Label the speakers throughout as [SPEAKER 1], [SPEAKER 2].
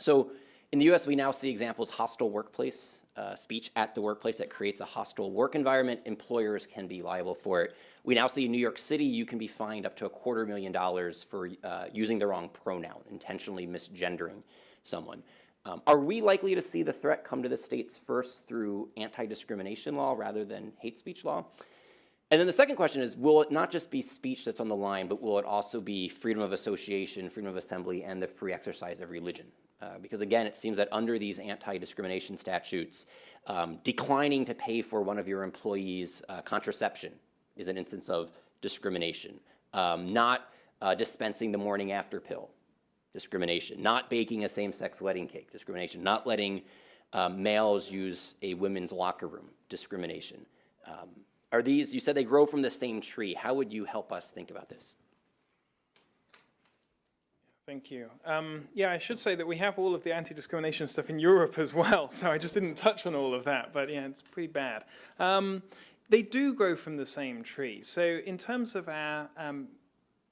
[SPEAKER 1] So in the US, we now see examples: hostile workplace, speech at the workplace that creates a hostile work environment. Employers can be liable for it. We now see in New York City, you can be fined up to $250,000 for using the wrong pronoun, intentionally misgendering someone. Are we likely to see the threat come to the states first through anti-discrimination law rather than hate speech law? And then the second question is, will it not just be speech that's on the line, but will it also be freedom of association, freedom of assembly, and the free exercise of religion? Because again, it seems that under these anti-discrimination statutes, declining to pay for one of your employees' contraception is an instance of discrimination. Not dispensing the morning after pill, discrimination. Not baking a same-sex wedding cake, discrimination. Not letting males use a women's locker room, discrimination. Are these, you said they grow from the same tree. How would you help us think about this?
[SPEAKER 2] Thank you. Yeah, I should say that we have all of the anti-discrimination stuff in Europe as well, so I just didn't touch on all of that, but yeah, it's pretty bad. They do grow from the same tree. So in terms of our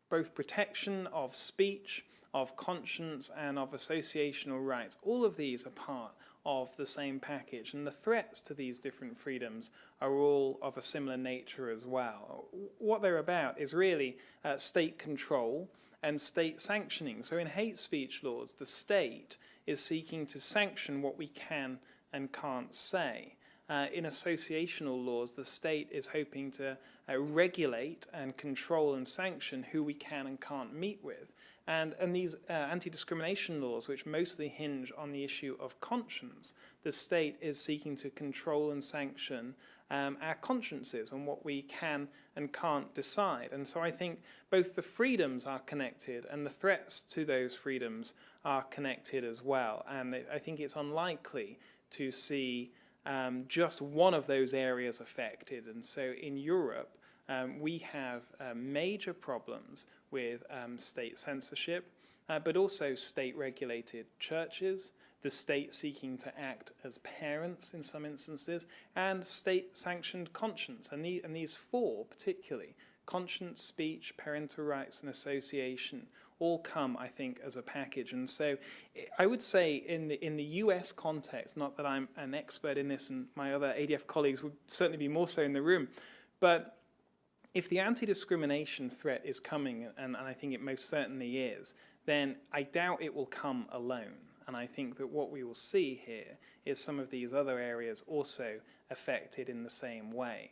[SPEAKER 2] both protection of speech, of conscience, and of associational rights, all of these are part of the same package, and the threats to these different freedoms are all of a similar nature as well. What they're about is really state control and state sanctioning. So in hate speech laws, the state is seeking to sanction what we can and can't say. In associational laws, the state is hoping to regulate and control and sanction who we can and can't meet with. And these anti-discrimination laws, which mostly hinge on the issue of conscience, the state is seeking to control and sanction our consciences and what we can and can't decide. And so I think both the freedoms are connected and the threats to those freedoms are connected as well. And I think it's unlikely to see just one of those areas affected. And so in Europe, we have major problems with state censorship, but also state-regulated churches, the state seeking to act as parents in some instances, and state-sanctioned conscience. And these four particularly, conscience, speech, parental rights, and association, all come, I think, as a package. And so I would say in the US context, not that I'm an expert in this and my other ADF colleagues would certainly be more so in the room, but if the anti-discrimination threat is coming, and I think it most certainly is, then I doubt it will come alone. And I think that what we will see here is some of these other areas also affected in the same way.